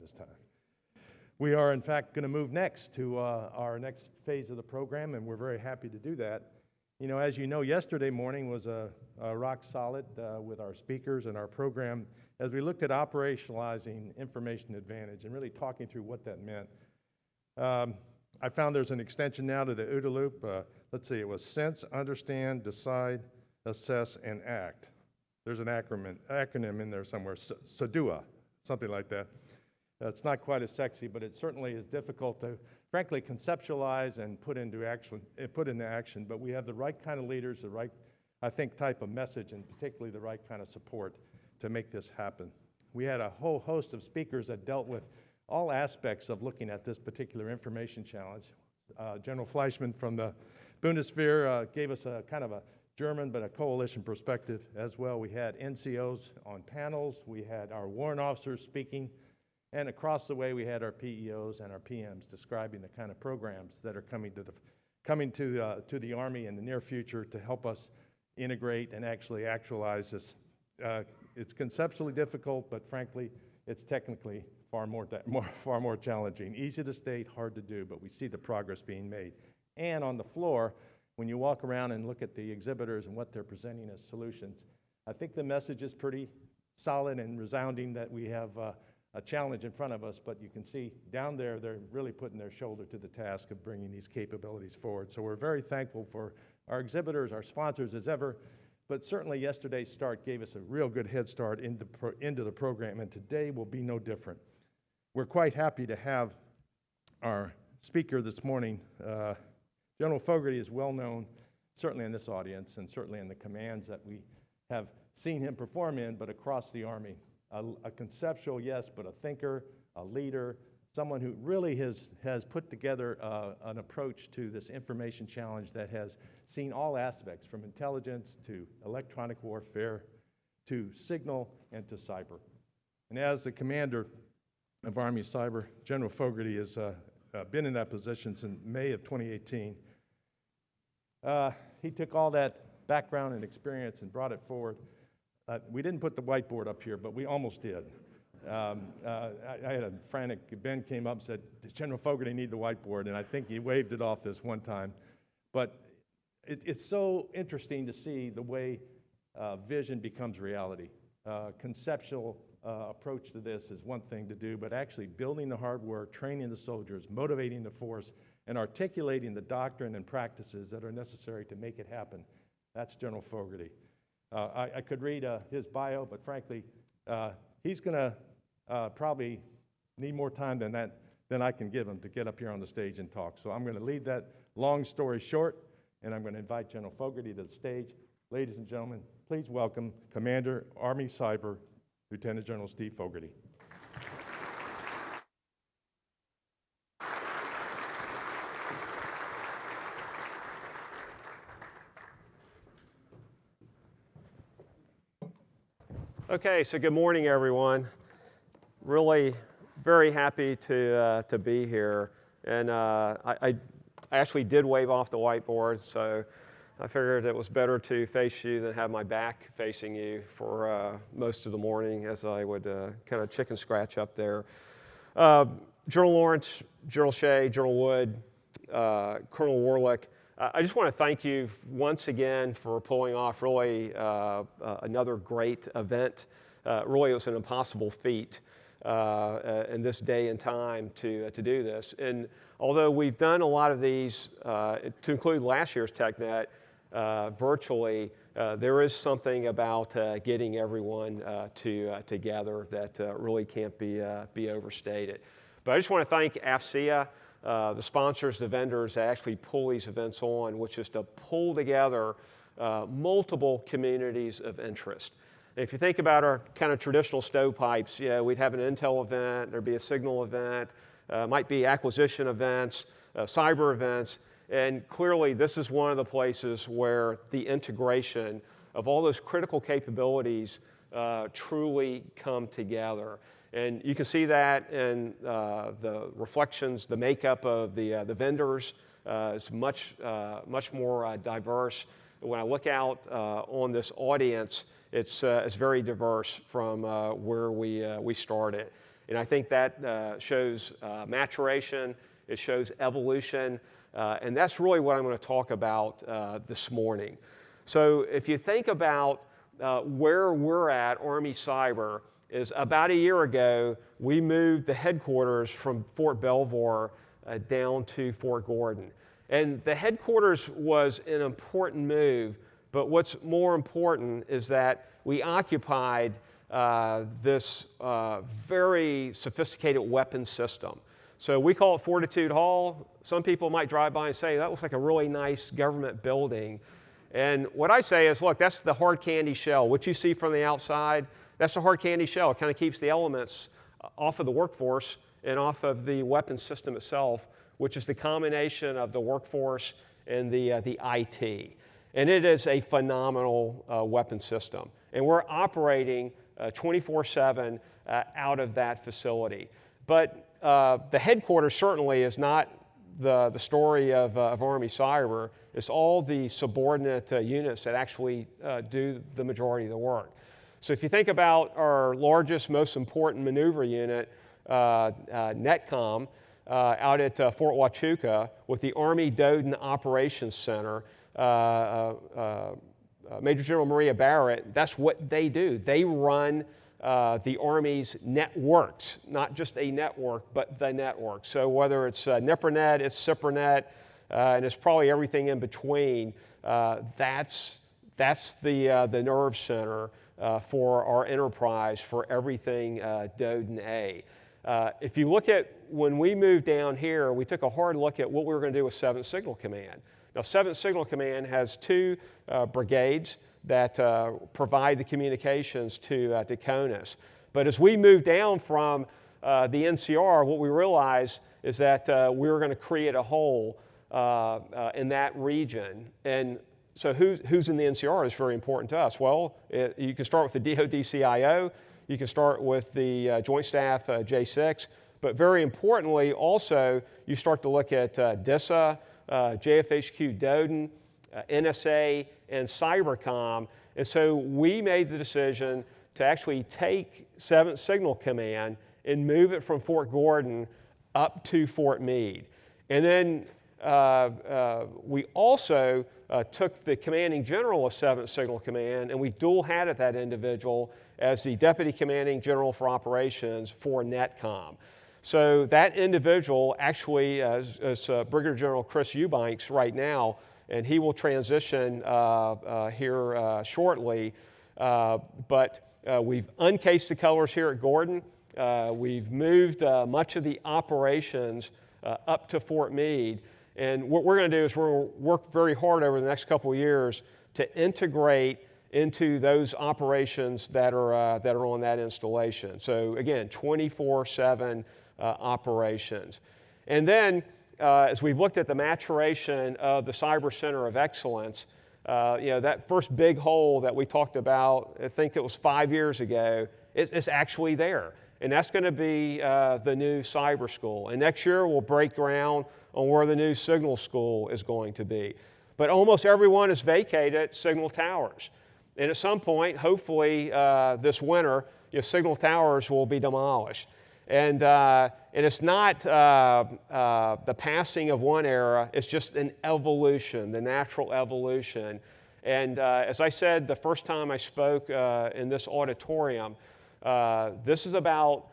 this time. We are, in fact, going to move next to our next phase of the program, and we're very happy to do that. You know, as you know, yesterday morning was a rock solid with our speakers and our program as we looked at operationalizing information advantage and really talking through what that meant. I found there's an extension now to the OODA loop. Let's see, it was sense, understand, decide, assess, and act. There's an acronym in there somewhere, SADUA, something like that. It's not quite as sexy, but it certainly is difficult to, frankly, conceptualize and put into action. But we have the right kind of leaders, the right, I think, type of message, and particularly the right kind of support to make this happen. We had a whole host of speakers that dealt with all aspects of looking at this particular information challenge. General Fleischmann from the Bundeswehr gave us a kind of a German but a coalition perspective as well. We had NCOs on panels. We had our warrant officers speaking. And across the way, we had our PEOs and our PMs describing the kind of programs that are coming to the Army in the near future to help us integrate and actually actualize this. It's conceptually difficult, but frankly, it's technically far more challenging. Easy to state, hard to do, but we see the progress being made. And on the floor, when you walk around and look at the exhibitors and what they're presenting as solutions, I think the message is pretty solid and resounding that we have a challenge in front of us, but you can see down there, they're really putting their shoulder to the task of bringing these capabilities forward. So we're very thankful for our exhibitors, our sponsors as ever, but certainly yesterday's start gave us a real good head start into the program, and today will be no different. We're quite happy to have our speaker this morning. General Fogarty is well known, certainly in this audience and certainly in the commands that we have seen him perform in, but across the Army. A conceptual, yes, but a thinker, a leader, someone who really has put together an approach to this information challenge that has seen all aspects, from intelligence to electronic warfare to signal and to cyber. And as the commander of Army Cyber, General Fogarty has been in that position since May of 2018. He took all that background and experience and brought it forward. We didn't put the whiteboard up here, but we almost did. I had a frantic, Ben came up and said, does General Fogarty need the whiteboard? And I think he waved it off this one time. But it's so interesting to see the way vision becomes reality. Conceptual approach to this is one thing to do, but actually building the hard work, training the soldiers, motivating the force, and articulating the doctrine and practices that are necessary to make it happen. That's General Fogarty. I could read his bio, but frankly, he's going to probably need more time than I can give him to get up here on the stage and talk. So I'm going to leave that long story short, and I'm going to invite General Fogarty to the stage. Ladies and gentlemen, please welcome Commander, Army Cyber, Lieutenant General Steve Fogarty. Okay, so good morning, everyone. Really very happy to be here. And I actually did wave off the whiteboard, so I figured it was better to face you than have my back facing you for most of the morning, as I would kind of chicken scratch up there. General Lawrence, General Shea, General Wood, Colonel Warlick, I just want to thank you once again for pulling off really another great event. Really, it was an impossible feat in this day and time to do this. And although we've done a lot of these, to include last year's TechNet, virtually, there is something about getting everyone together that really can't be overstated. But I just want to thank AFCEA, the sponsors, the vendors that actually pull these events on, which is to pull together multiple communities of interest. And if you think about our kind of traditional stovepipes, we'd have an intel event, there'd be a signal event, might be acquisition events, cyber events, and clearly this is one of the places where the integration of all those critical capabilities truly come together. And you can see that in the reflections, the makeup of the vendors is much more diverse. When I look out on this audience, it's very diverse from where we started. And I think that shows maturation, it shows evolution, and that's really what I'm going to talk about this morning. So if you think about where we're at, Army Cyber, is about a year ago, we moved the headquarters from Fort Belvoir down to Fort Gordon. And the headquarters was an important move, but what's more important is that we occupied this very sophisticated weapons system. So we call it Fortitude Hall. Some people might drive by and say, that looks like a really nice government building. And what I say is, look, that's the hard candy shell. What you see from the outside, that's the hard candy shell. It kind of keeps the elements off of the workforce and off of the weapons system itself, which is the combination of the workforce and the IT. And it is a phenomenal weapons system. And we're operating 24/7 out of that facility. But the headquarters certainly is not the story of Army Cyber. It's all the subordinate units that actually do the majority of the work. So if you think about our largest, most important maneuver unit, NETCOM, out at Fort Huachuca with the Army Doden Operations Center, Major General Maria Barrett, that's what they do. They run the Army's networks, not just a network, but the network. So whether it's NIPRNet, it's CIPRNet, and it's probably everything in between, that's the nerve center for our enterprise for everything Doden A. If you look at when we moved down here, we took a hard look at what we were going to do with 7th Signal Command. Now, 7th Signal Command has two brigades that provide the communications to CONUS. But as we moved down from the NCR, what we realized is that we were going to create a hole in that region. And so who's in the NCR is very important to us. Well, you can start with the DoD CIO, you can start with the Joint Staff J6, but very importantly also you start to look at DISA, JFHQ Doden, NSA, and Cybercom. And so we made the decision to actually take 7th Signal Command and move it from Fort Gordon up to Fort Meade. And then we also took the commanding general of 7th Signal Command and we dual-hatted that individual as the Deputy Commanding General for Operations for NETCOM. So that individual actually is Brigadier General Chris Eubanks right now, and he will transition here shortly. But we've uncased the colors here at Gordon. We've moved much of the operations up to Fort Meade. And what we're going to do is we're going to work very hard over the next couple of years to integrate into those operations that are on that installation. So again, 24/7 operations. And then as we've looked at the maturation of the Cyber Center of Excellence, that first big hole that we talked about, I think it was 5 years ago, it's actually there. And that's going to be the new cyber school. And next year we'll break ground on where the new signal school is going to be. But almost everyone has vacated signal towers. And at some point, hopefully this winter, signal towers will be demolished. And it's not the passing of one era, it's just an evolution, the natural evolution. And as I said the first time I spoke in this auditorium, this is about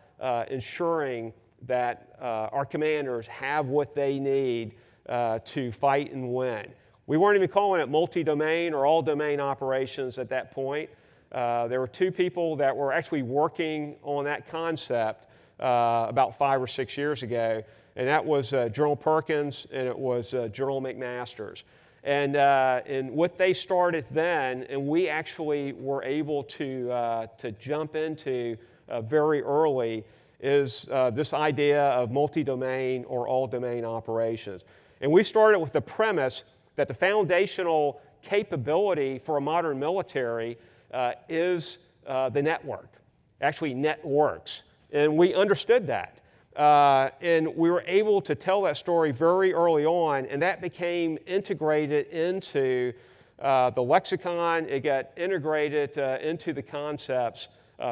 ensuring that our commanders have what they need to fight and win. We weren't even calling it multi-domain or all-domain operations at that point. There were two people that were actually working on that concept about 5 or 6 years ago, and that was General Perkins and it was General McMasters. And what they started then, and we actually were able to jump into very early, is this idea of multi-domain or all-domain operations. And we started with the premise that the foundational capability for a modern military is the network, actually networks. And we understood that. And we were able to tell that story very early on, and that became integrated into the lexicon. It got integrated into the concepts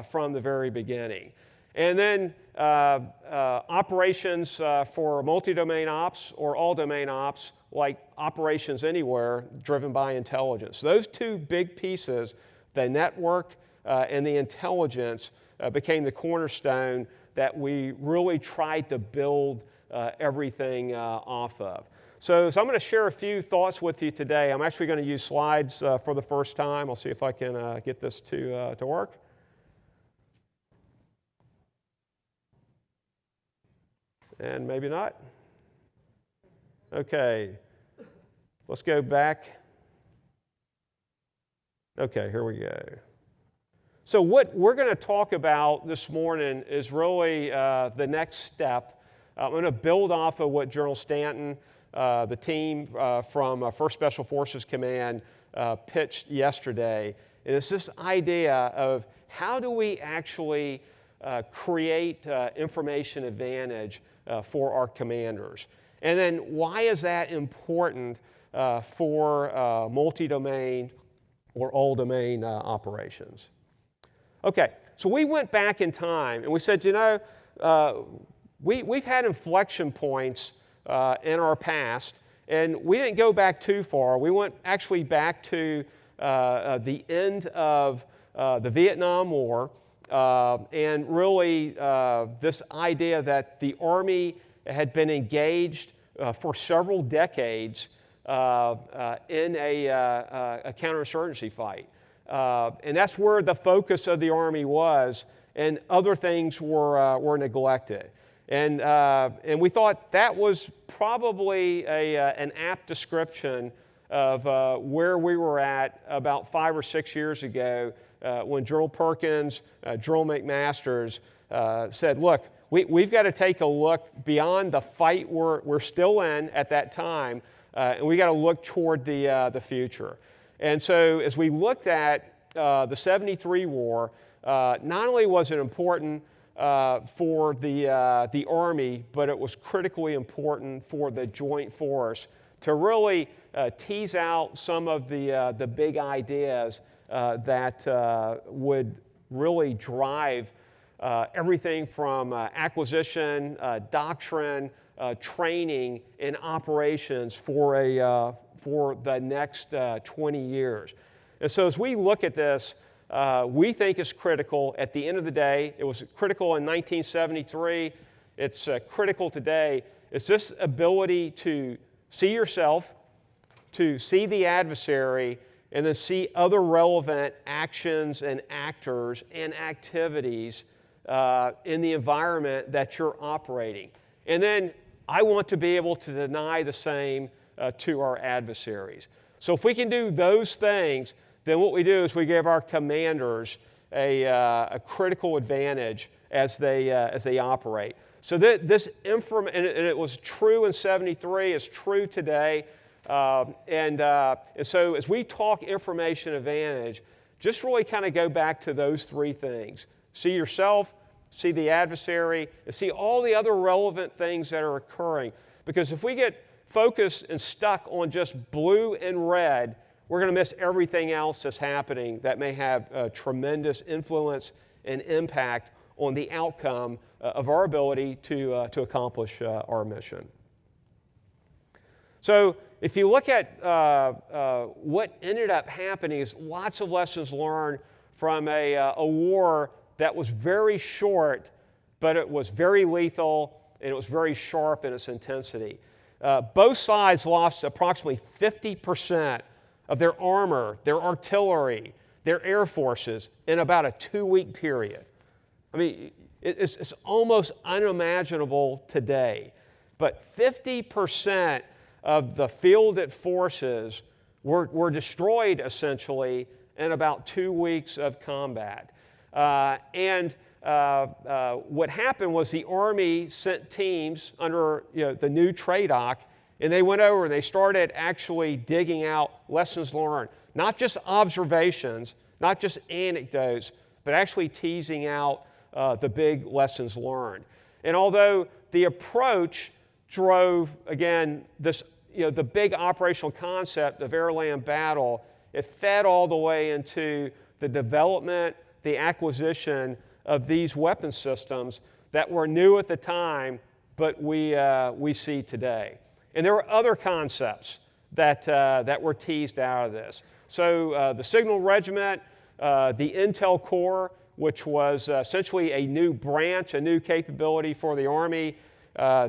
from the very beginning. And then operations for multi-domain ops or all-domain ops, like operations anywhere, driven by intelligence. Those two big pieces, the network and the intelligence, became the cornerstone that we really tried to build everything off of. So I'm going to share a few thoughts with you today. I'm actually going to use slides for the first time. I'll see if I can get this to work. And maybe not. Okay, let's go back. Okay, here we go. So what we're going to talk about this morning is really the next step. I'm going to build off of what General Stanton, the team from 1st Special Forces Command, pitched yesterday. And it's this idea of how do we actually create information advantage for our commanders. And then why is that important for multi-domain or all-domain operations? Okay, so we went back in time and we said, you know, we've had inflection points in our past, and we didn't go back too far. We went actually back to the end of the Vietnam War, and really this idea that the Army had been engaged for several decades in a counterinsurgency fight. And that's where the focus of the Army was, and other things were neglected. And we thought that was probably an apt description of where we were at about 5 or 6 years ago when General Perkins, General McMaster's said, look, we've got to take a look beyond the fight we're still in at that time, and we got to look toward the future. And so as we looked at the 73 war, not only was it important for the Army, but it was critically important for the Joint Force to really tease out some of the big ideas that would really drive everything from acquisition, doctrine, training, and operations for the next 20 years. And so as we look at this, we think it's critical. At the end of the day, it was critical in 1973. It's critical today. It's this ability to see yourself, to see the adversary, and then see other relevant actions and actors and activities in the environment that you're operating. And then I want to be able to deny the same to our adversaries. So if we can do those things, then what we do is we give our commanders a critical advantage as they operate. So this information, and it was true in 73, it's true today. And so as we talk information advantage, just really kind of go back to those three things. See yourself, see the adversary, and see all the other relevant things that are occurring. Because if we get focused and stuck on just blue and red, we're going to miss everything else that's happening that may have tremendous influence and impact on the outcome of our ability to accomplish our mission. So if you look at what ended up happening is lots of lessons learned from a war that was very short, but it was very lethal and it was very sharp in its intensity. Both sides lost approximately 50% of their armor, their artillery, their air forces in about a 2-week period. I mean, it's almost unimaginable today. But 50% of the fielded forces were destroyed essentially in about 2 weeks of combat. What happened was the Army sent teams under the new TRADOC, and they went over and they started actually digging out lessons learned, not just observations, not just anecdotes, but actually teasing out the big lessons learned. And although the approach drove, again, this, the big operational concept of air-land battle, it fed all the way into the development, the acquisition of these weapon systems. that were new at the time, but we see today. And there were other concepts that were teased out of this. So the Signal Regiment, the Intel Corps, which was essentially a new branch, a new capability for the Army,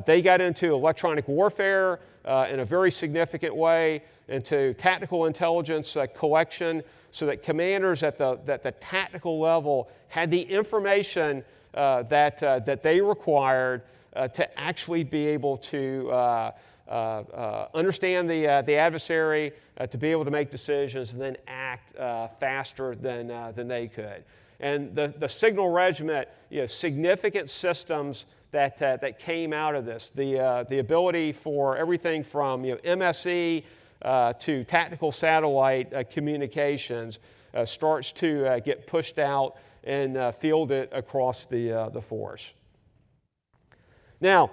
they got into electronic warfare in a very significant way, into tactical intelligence collection, so that commanders at the tactical level had the information that they required to actually be able to understand the adversary, to be able to make decisions and then act faster than they could. And the Signal Regiment, significant systems that came out of this. The ability for everything from MSE to tactical satellite communications starts to get pushed out and fielded across the force. Now,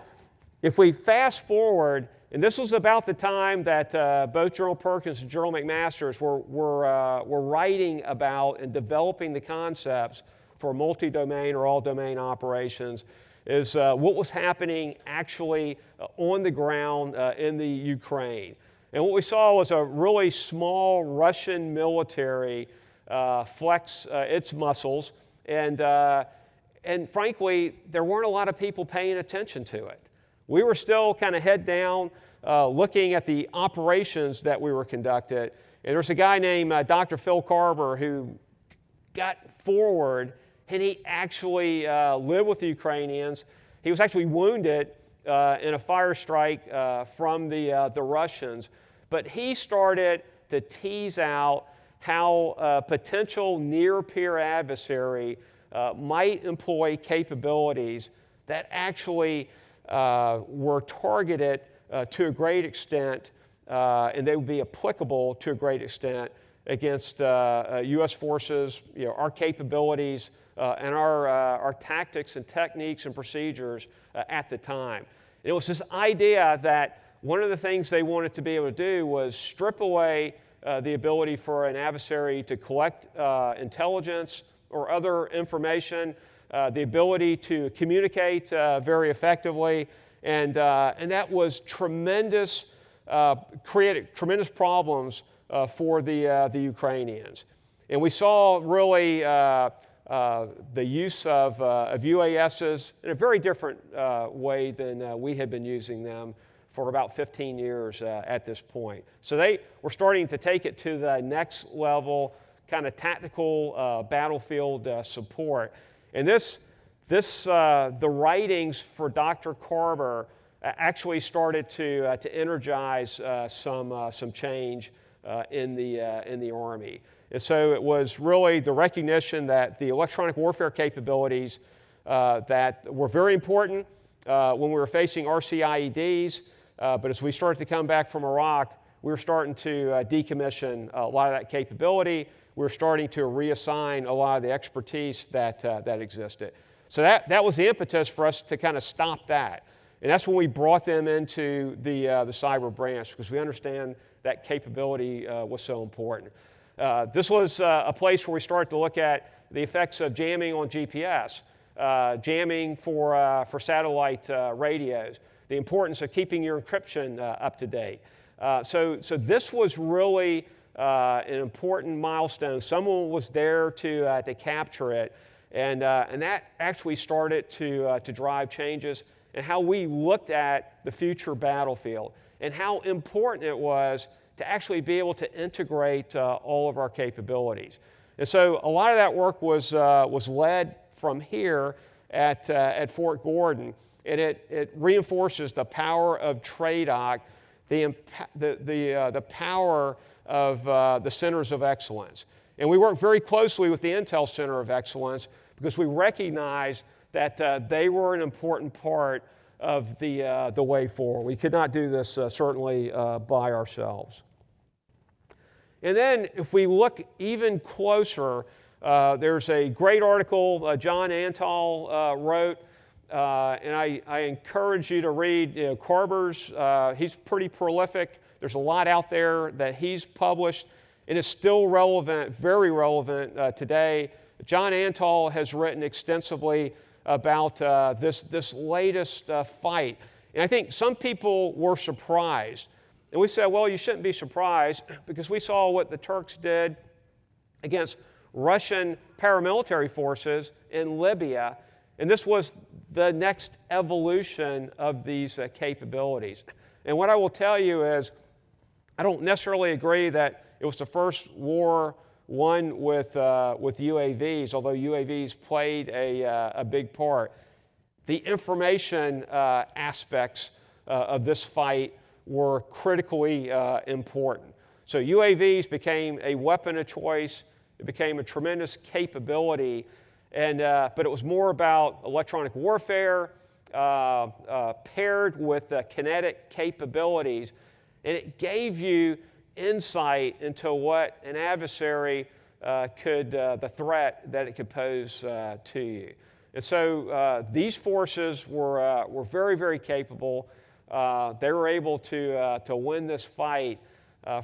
if we fast forward, and this was about the time that both General Perkins and General McMaster's were writing about and developing the concepts for multi-domain or all-domain operations, is what was happening actually on the ground in the Ukraine. And what we saw was a really small Russian military flex its muscles, and frankly, there weren't a lot of people paying attention to it. We were still kind of head down, looking at the operations that we were conducted. And there's a guy named Dr. Phil Carver who got forward, and he actually lived with the Ukrainians. He was actually wounded in a fire strike from the Russians. But he started to tease out how a potential near-peer adversary might employ capabilities that actually were targeted to a great extent, and they would be applicable to a great extent against U.S. forces, our capabilities, and our tactics and techniques and procedures at the time. And it was this idea that one of the things they wanted to be able to do was strip away the ability for an adversary to collect intelligence or other information, the ability to communicate very effectively, and that was tremendous, created tremendous problems for the Ukrainians. And we saw really the use of UASs in a very different way than we had been using them for about 15 years at this point. So they were starting to take it to the next level, kind of tactical battlefield support. And the writings for Dr. Carver actually started to energize some change in the Army. And so it was really the recognition that the electronic warfare capabilities that were very important when we were facing RCIEDs, but as we started to come back from Iraq, we were starting to decommission a lot of that capability. We were starting to reassign a lot of the expertise that existed. So that was the impetus for us to kind of stop that. And that's when we brought them into the cyber branch, because we understand that capability was so important. This was a place where we started to look at the effects of jamming on GPS, jamming for satellite radios, the importance of keeping your encryption up to date. So this was really an important milestone. Someone was there to capture it, and that actually started to drive changes in how we looked at the future battlefield and how important it was to actually be able to integrate all of our capabilities. And so a lot of that work was led from here at Fort Gordon, and it reinforces the power of TRADOC, the power of the centers of excellence. And we work very closely with the Intel Center of Excellence because we recognize that they were an important part of the way forward. We could not do this certainly by ourselves. And then if we look even closer, there's a great article John Antal wrote, and I encourage you to read Carver's. He's pretty prolific. There's a lot out there that he's published, and it's still relevant, very relevant today. John Antal has written extensively about this latest fight. And I think some people were surprised. And we said, well, you shouldn't be surprised because we saw what the Turks did against Russian paramilitary forces in Libya. And this was the next evolution of these capabilities. And what I will tell you is, I don't necessarily agree that it was the first war won with UAVs, although UAVs played a big part. The information aspects of this fight were critically important. So UAVs became a weapon of choice. It became a tremendous capability, but it was more about electronic warfare paired with kinetic capabilities, and it gave you insight into what an adversary the threat that it could pose to you. And so these forces were very, very capable. They were able to win this fight,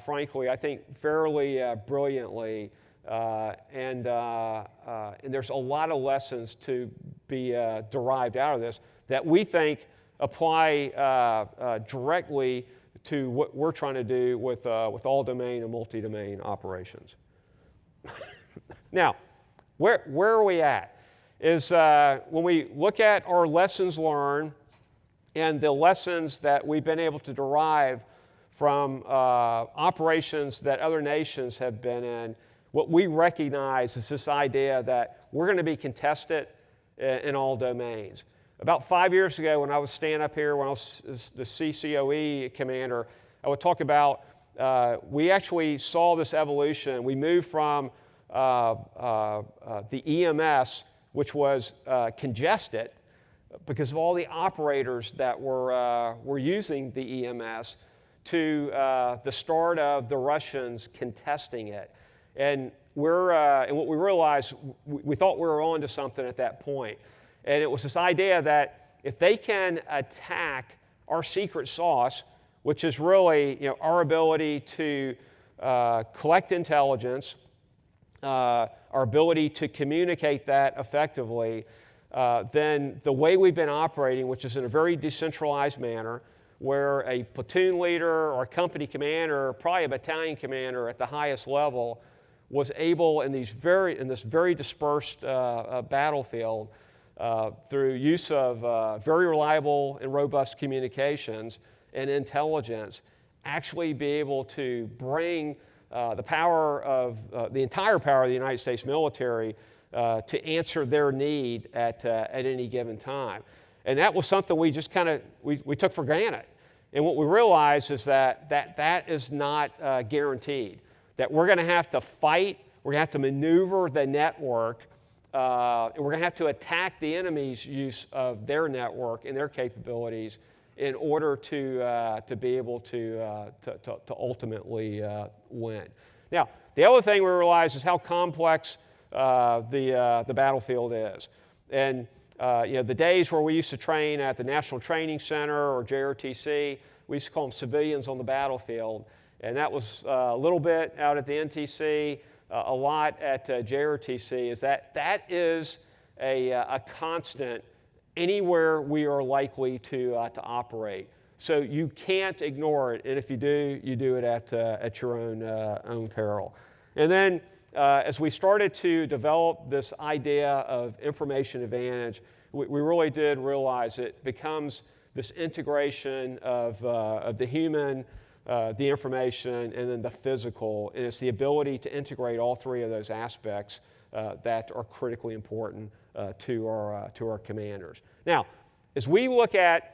frankly, I think fairly brilliantly. And there's a lot of lessons to be derived out of this that we think apply directly to what we're trying to do with all domain and multi-domain operations. Now, where are we at? Is when we look at our lessons learned and the lessons that we've been able to derive from operations that other nations have been in, what we recognize is this idea that we're going to be contested in all domains. About 5 years ago, when I was standing up here, when I was the CCOE commander, I would talk about we actually saw this evolution. We moved from the EMS, which was congested because of all the operators that were using the EMS, to the start of the Russians contesting it. And what we realized, we thought we were on to something at that point. And it was this idea that if they can attack our secret sauce, which is really our ability to collect intelligence, our ability to communicate that effectively, then the way we've been operating, which is in a very decentralized manner, where a platoon leader or a company commander, or probably a battalion commander at the highest level, was able in this very dispersed battlefield, through use of very reliable and robust communications and intelligence, actually be able to bring the power of the entire power of the United States military to answer their need at any given time. And that was something we just we took for granted. And what we realized is that is not guaranteed. That we're going to have to fight, we're going to have to maneuver the network, and we're going to have to attack the enemy's use of their network and their capabilities in order to be able to ultimately win. Now, the other thing we realize is how complex the battlefield is. And the days where we used to train at the National Training Center or JRTC, we used to call them civilians on the battlefield. And that was a little bit out at the NTC, a lot at JRTC, is that is a constant anywhere we are likely to operate. So you can't ignore it, and if you do, you do it at your own peril. And then as we started to develop this idea of information advantage, we really did realize it becomes this integration of the human, the information, and then the physical. And it's the ability to integrate all three of those aspects that are critically important to our commanders. Now, as we look at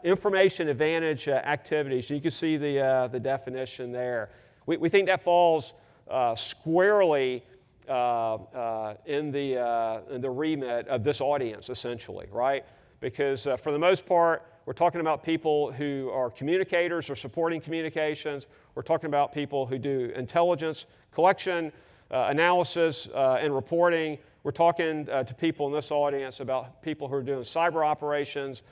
information advantage activities, you can see the definition there. We think that falls squarely in the remit of this audience, essentially, right? Because for the most part, we're talking about people who are communicators or supporting communications. We're talking about people who do intelligence collection, analysis, and reporting. We're talking to people in this audience about people who are doing cyber operations,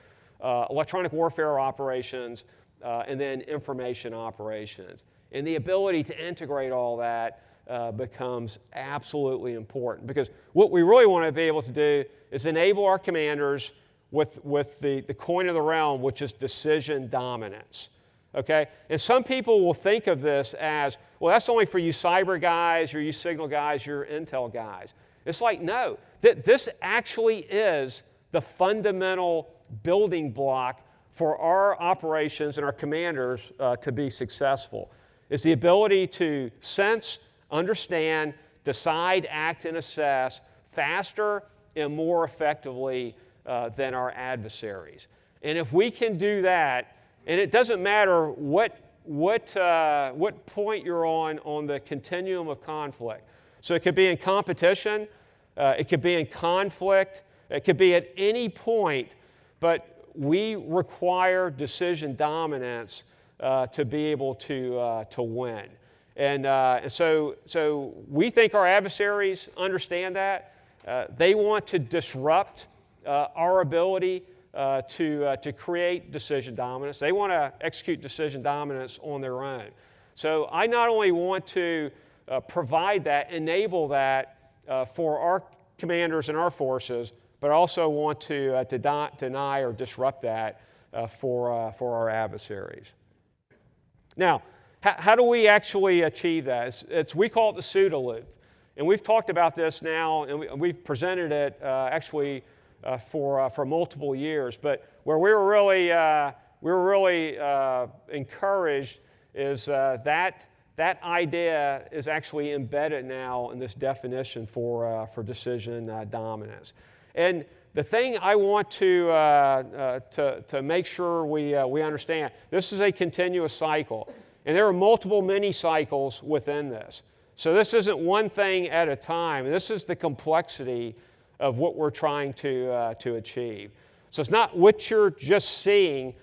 electronic warfare operations, and then information operations. And the ability to integrate all that becomes absolutely important, because what we really want to be able to do is enable our commanders with the coin of the realm, which is decision dominance. Okay? And some people will think of this as, well, that's only for you cyber guys, or you signal guys, your intel guys. It's like, no, this actually is the fundamental building block for our operations and our commanders to be successful. It's the ability to sense, understand, decide, act, and assess faster and more effectively than our adversaries. And if we can do that, and it doesn't matter what point you're on the continuum of conflict. So it could be in competition, it could be in conflict, it could be at any point, but we require decision dominance to be able to win. And so we think our adversaries understand that. They want to disrupt our ability to create decision dominance. They want to execute decision dominance on their own. So I not only want to provide that, enable that for our commanders and our forces, but I also want to deny or disrupt that for our adversaries. Now, how do we actually achieve that? We call it the pseudo loop. And we've talked about this now, and we've presented it actually for multiple years. But where we were really encouraged is that idea is actually embedded now in this definition for decision dominance. And the thing I want to make sure we understand, this is a continuous cycle. And there are multiple mini cycles within this. So this isn't one thing at a time. This is the complexity of what we're trying to achieve. So it's not what you're just seeing,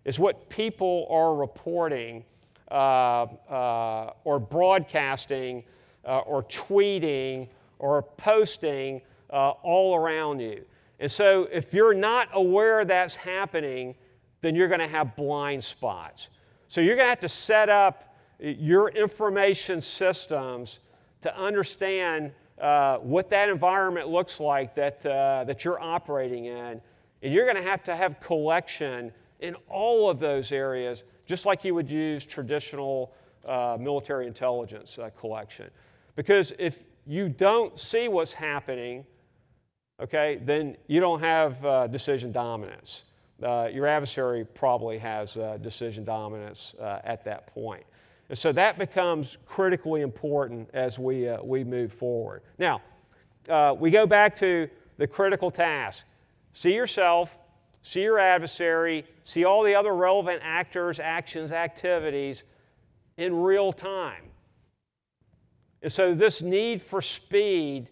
it's what people are reporting or broadcasting or tweeting or posting all around you. And so if you're not aware that's happening, then you're going to have blind spots. So you're going to have to set up your information systems to understand what that environment looks like that you're operating in. And you're going to have collection in all of those areas, just like you would use traditional military intelligence collection. Because if you don't see what's happening, okay, then you don't have decision dominance. Your adversary probably has decision dominance at that point. And so that becomes critically important as we move forward. Now, we go back to the critical task. See yourself, see your adversary, see all the other relevant actors, actions, activities in real time. And so this need for speed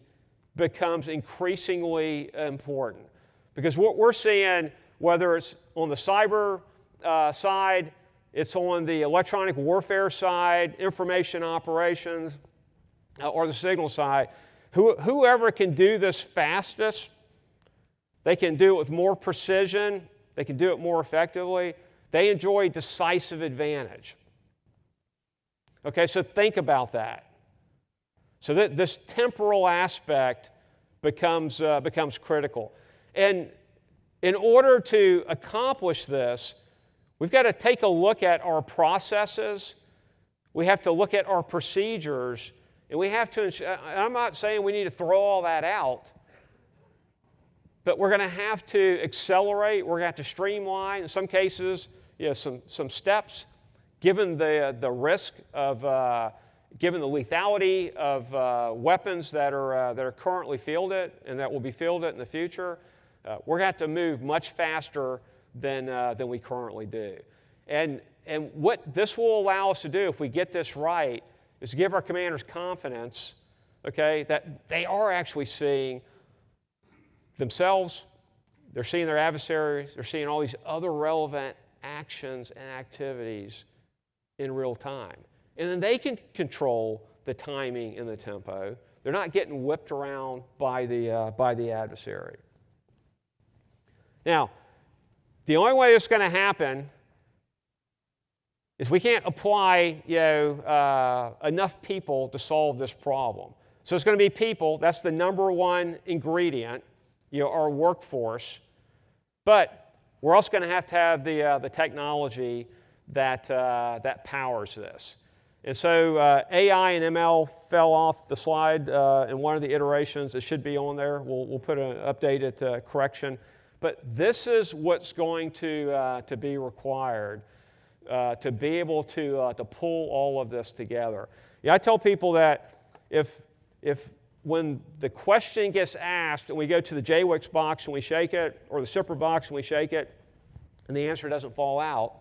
becomes increasingly important. Because what we're seeing, whether it's on the cyber side, it's on the electronic warfare side, information operations, or the signal side, whoever can do this fastest, they can do it with more precision, they can do it more effectively, they enjoy decisive advantage. Okay, so think about that. So that this temporal aspect becomes critical. And in order to accomplish this, we've got to take a look at our processes, we have to look at our procedures, and we have to, I'm not saying we need to throw all that out, but we're going to have to accelerate, we're going to have to streamline, in some cases, some steps, given the risk of, given the lethality of weapons that are currently fielded and that will be fielded in the future. We're going to have to move much faster than we currently do. And what this will allow us to do, if we get this right, is to give our commanders confidence, okay, that they are actually seeing themselves, they're seeing their adversaries, they're seeing all these other relevant actions and activities in real time. And then they can control the timing and the tempo. They're not getting whipped around by the adversary. Now, the only way it's going to happen is we can't apply enough people to solve this problem. So it's going to be people. That's the number one ingredient. our workforce, but we're also going to have the technology that powers this. And so AI and ML fell off the slide in one of the iterations. It should be on there. We'll put an updated correction. But this is what's going to be required to be able to pull all of this together. Yeah, I tell people that if when the question gets asked and we go to the JWIX box and we shake it, or the SIPR box and we shake it, and the answer doesn't fall out,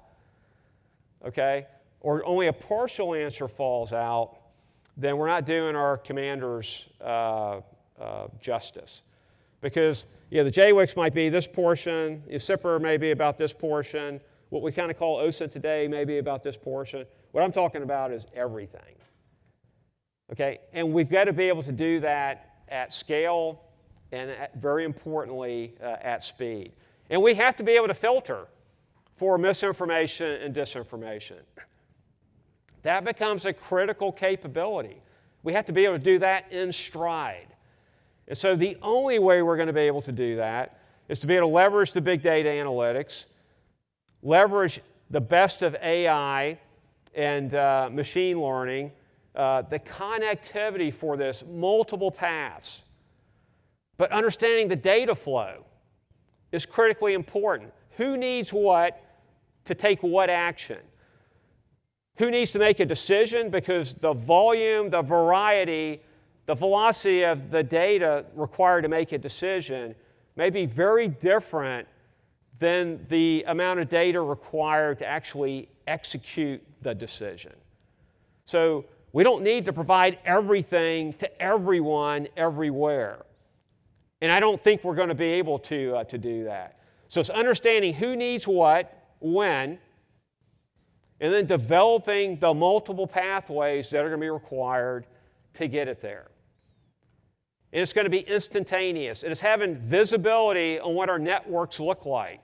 okay, or only a partial answer falls out, then we're not doing our commanders justice. Because the JWIX might be this portion, the SIPR may be about this portion, what we kind of call OSA today may be about this portion. What I'm talking about is everything. Okay, and we've got to be able to do that at scale and very importantly, at speed. And we have to be able to filter for misinformation and disinformation. That becomes a critical capability. We have to be able to do that in stride. And so the only way we're going to be able to do that is to be able to leverage the big data analytics, leverage the best of AI and machine learning, the connectivity for this, multiple paths. But understanding the data flow is critically important. Who needs what to take what action? Who needs to make a decision? Because the volume, the variety, the velocity of the data required to make a decision may be very different than the amount of data required to actually execute the decision. So we don't need to provide everything to everyone everywhere. And I don't think we're going to be able to do that. So it's understanding who needs what, when, and then developing the multiple pathways that are going to be required to get it there. And it's going to be instantaneous. And it's having visibility on what our networks look like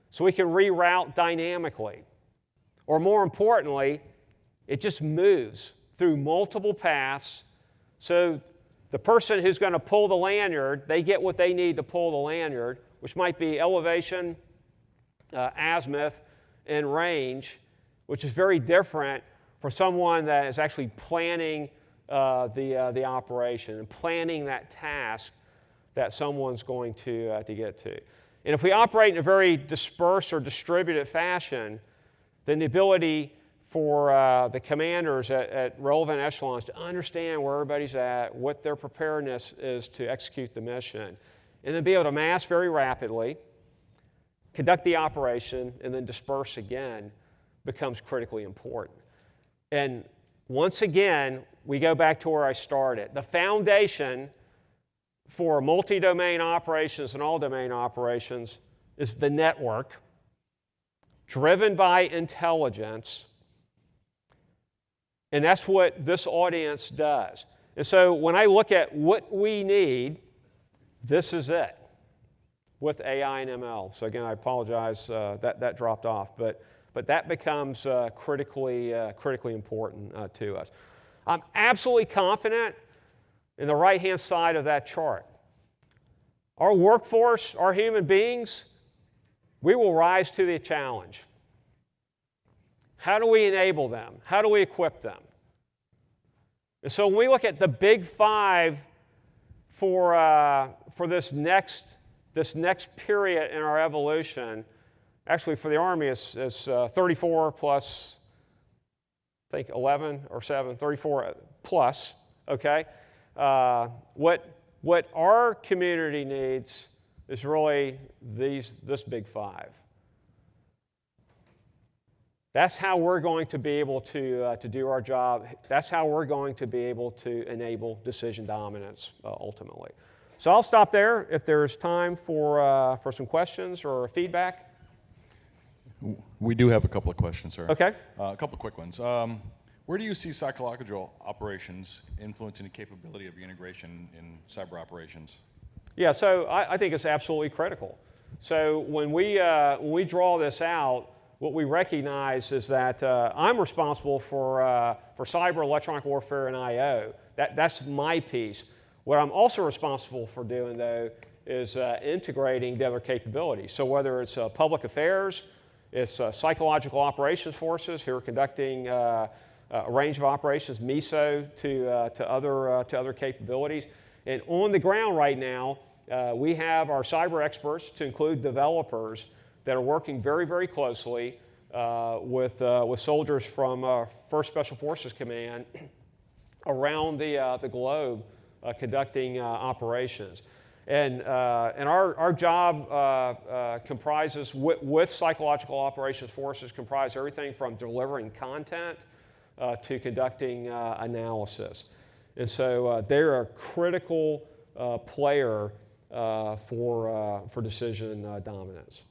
so we can reroute dynamically. Or more importantly, it just moves through multiple paths so the person who's going to pull the lanyard, they get what they need to pull the lanyard, which might be elevation, azimuth, and range, which is very different for someone that is actually planning the operation and planning that task that someone's going to get to. And if we operate in a very dispersed or distributed fashion, then the ability for the commanders at relevant echelons to understand where everybody's at, what their preparedness is to execute the mission, and then be able to mass very rapidly, conduct the operation, and then disperse again becomes critically important. And once again, we go back to where I started. The foundation for multi-domain operations and all-domain operations is the network, driven by intelligence, and that's what this audience does. And so when I look at what we need, this is it with AI and ML. So again, I apologize that dropped off, but that becomes critically important to us. I'm absolutely confident in the right-hand side of that chart. Our workforce, our human beings, we will rise to the challenge. How do we enable them? How do we equip them? And so when we look at the big five for this next period in our evolution, actually for the Army it's 34 plus, I think 11 or 7, 34 plus, okay? What our community needs is really this big five. That's how we're going to be able to do our job. That's how we're going to be able to enable decision dominance ultimately. So I'll stop there if there's time for some questions or feedback. We do have a couple of questions, sir. Okay. A couple of quick ones. Where do you see psychological operations influencing the capability of integration in cyber operations? Yeah, so I think it's absolutely critical. So when we draw this out, what we recognize is that I'm responsible for cyber, electronic warfare, and I/O. That's my piece. What I'm also responsible for doing, though, is integrating the other capabilities. So whether it's public affairs, it's psychological operations forces who are conducting a range of operations, MISO to other capabilities. And on the ground right now, we have our cyber experts, to include developers, that are working very, very closely with soldiers from 1st Special Forces Command around the globe conducting operations. And our job comprises, with psychological operations forces, comprise everything from delivering content to conducting analysis. And so they're a critical player for decision dominance.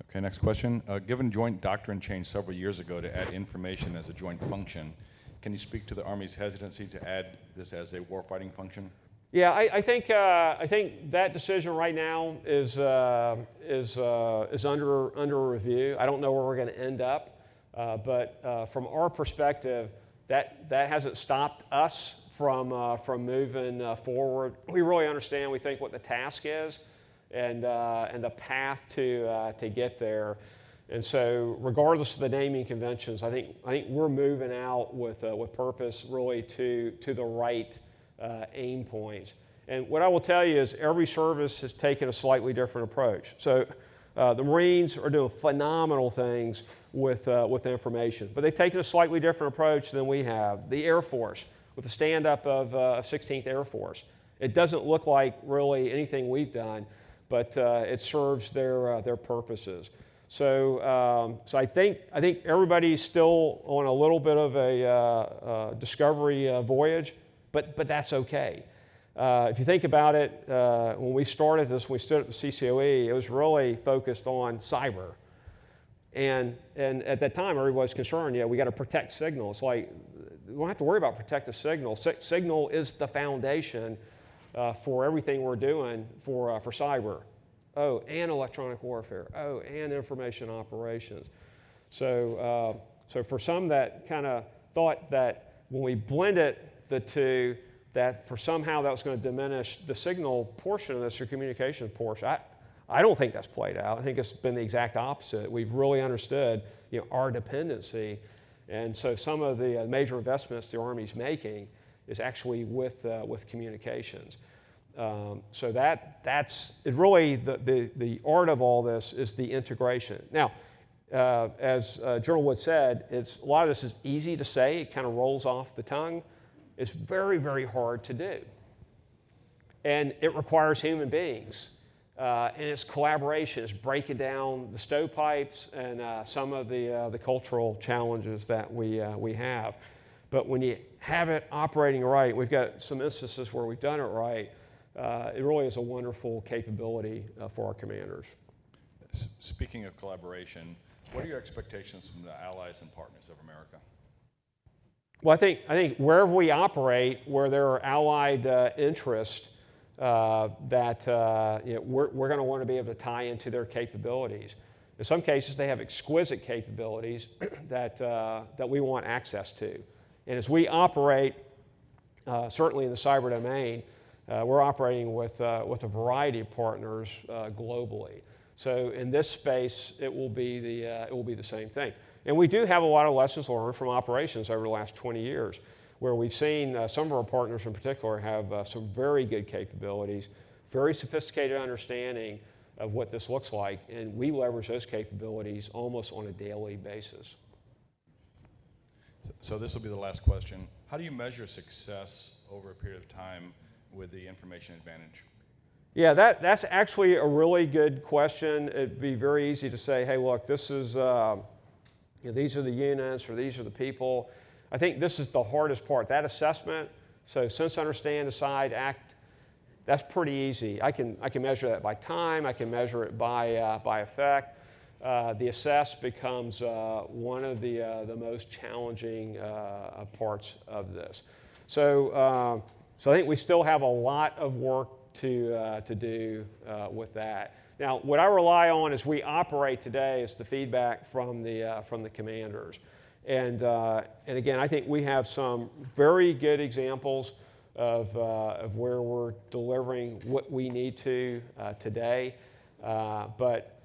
Okay, next question. Given joint doctrine change several years ago to add information as a joint function, can you speak to the Army's hesitancy to add this as a warfighting function? Yeah, I think that decision right now is under review. I don't know where we're going to end up, but from our perspective, that hasn't stopped us from moving forward. We really understand, we think, what the task is and the path to get there. And so, regardless of the naming conventions, I think we're moving out with purpose, really to the right aim points. And what I will tell you is every service has taken a slightly different approach. So the Marines are doing phenomenal things with information, but they've taken a slightly different approach than we have. The Air Force, with the stand-up of 16th Air Force, it doesn't look like really anything we've done, but it serves their purposes. So I think everybody's still on a little bit of a discovery voyage, but that's okay. If you think about it, when we started this, when we stood at the CCOE, it was really focused on cyber. And at that time, everybody was concerned, we got to protect signal. It's like, we don't have to worry about protecting signal. Signal is the foundation for everything we're doing for cyber. Oh, and electronic warfare. Oh, and information operations. So for some that kind of thought that when we blended the two, that for somehow that was going to diminish the signal portion of this, or communications portion, I don't think that's played out. I think it's been the exact opposite. We've really understood our dependency, and so some of the major investments the Army's making is actually with communications. So that's it. Really, the art of all this is the integration. Now, as General Wood said, a lot of this is easy to say. It kind of rolls off the tongue. It's very, very hard to do, and it requires human beings, and it's collaboration. It's breaking down the stovepipes and some of the cultural challenges that we have. But when you have it operating right, we've got some instances where we've done it right. It really is a wonderful capability for our commanders. Speaking of collaboration, what are your expectations from the allies and partners of America? Well, I think wherever we operate, where there are allied interests, that we're going to want to be able to tie into their capabilities. In some cases, they have exquisite capabilities that we want access to. And as we operate, certainly in the cyber domain, we're operating with a variety of partners globally. So in this space, it will be the same thing. And we do have a lot of lessons learned from operations over the last 20 years, where we've seen some of our partners in particular have some very good capabilities, very sophisticated understanding of what this looks like, and we leverage those capabilities almost on a daily basis. So this will be the last question. How do you measure success over a period of time with the information advantage? Yeah, that's actually a really good question. It'd be very easy to say, hey, look, this is, these are the units or these are the people. I think this is the hardest part, that assessment. So sense, understand, decide, act, that's pretty easy. I can measure that by time. I can measure it by effect. The assess becomes one of the most challenging parts of this. So I think we still have a lot of work to do with that. Now, what I rely on as we operate today is the feedback from the commanders, and again, I think we have some very good examples of where we're delivering what we need to today, but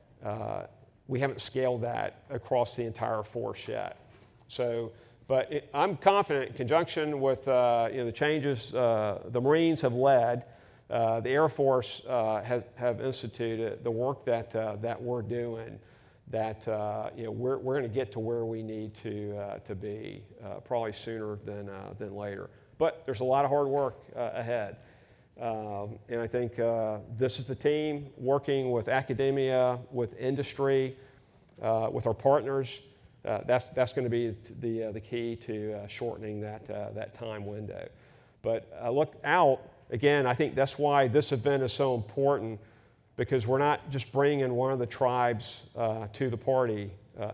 we haven't scaled that across the entire force yet. So, but I'm confident, in conjunction with the changes the Marines have led, the Air Force have instituted, the work that we're doing, that we're going to get to where we need to be probably sooner than later. But there's a lot of hard work ahead. And I think this is the team working with academia, with industry, with our partners. That's going to be the key to shortening that time window. But look out, again, I think that's why this event is so important, because we're not just bringing one of the tribes to the party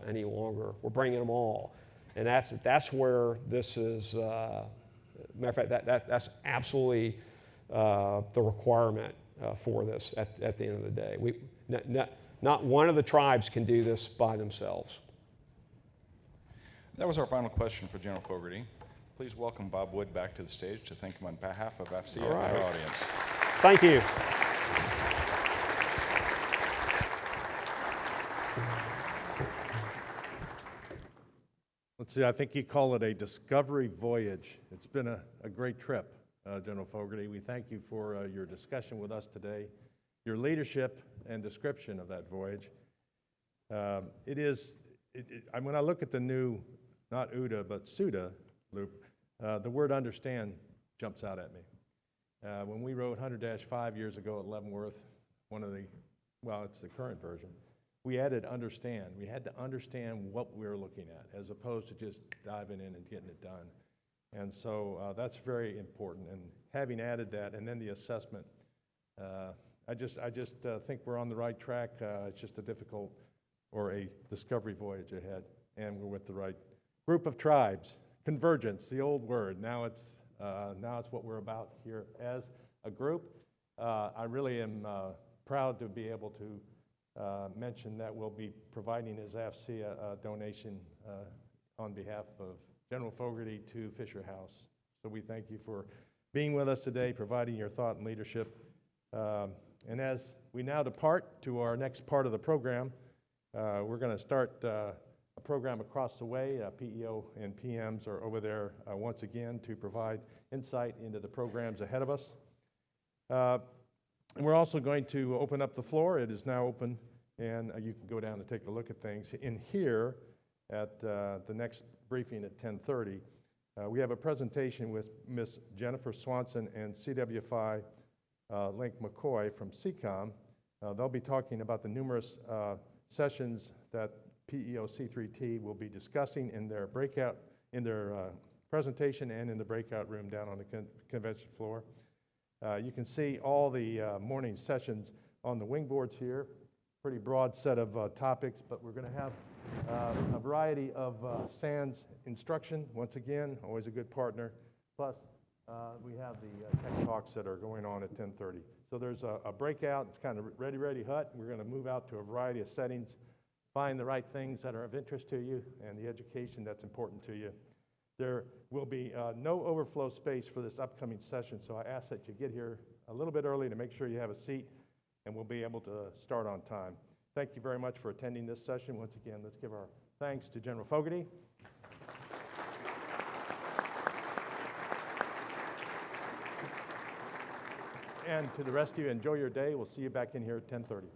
any longer. We're bringing them all. And that's where this is, matter of fact, that's absolutely the requirement for this at the end of the day. Not one of the tribes can do this by themselves. That was our final question for General Fogarty. Please welcome Bob Wood back to the stage to thank him on behalf of FCA and our audience. Thank you. Let's see, I think you call it a discovery voyage. It's been a great trip, General Fogarty. We thank you for your discussion with us today, your leadership and description of that voyage. When I look at the new, not OODA, but SUDA loop, the word understand jumps out at me. When we wrote 100-5 years ago at Leavenworth, it's the current version, we added understand. We had to understand what we were looking at, as opposed to just diving in and getting it done. And so that's very important. And having added that, and then the assessment, I just think we're on the right track. It's just a difficult or a discovery voyage ahead, and we're with the right group of tribes. Convergence, the old word. Now it's what we're about here as a group. I really am proud to be able to mention that we'll be providing as AFCEA a donation on behalf of General Fogarty to Fisher House. So we thank you for being with us today, providing your thought and leadership. And as we now depart to our next part of the program, we're going to start a program across the way. PEO and PMs are over there once again to provide insight into the programs ahead of us. And we're also going to open up the floor. It is now open, and you can go down and take a look at things. In here, at the next briefing at 10:30, we have a presentation with Ms. Jennifer Swanson and CWFI Link McCoy from CCOM. They'll be talking about the numerous sessions that PEO C3T will be discussing in their presentation and in the breakout room down on the convention floor. You can see all the morning sessions on the wing boards here. Pretty broad set of topics, but we're going to have a variety of SANS instruction. Once again, always a good partner. Plus, we have the tech talks that are going on at 10:30. So there's a breakout. It's kind of ready, hut. We're going to move out to a variety of settings, find the right things that are of interest to you and the education that's important to you. There will be no overflow space for this upcoming session, so I ask that you get here a little bit early to make sure you have a seat, and we'll be able to start on time. Thank you very much for attending this session. Once again, let's give our thanks to General Fogarty. And to the rest of you, enjoy your day. We'll see you back in here at 10:30.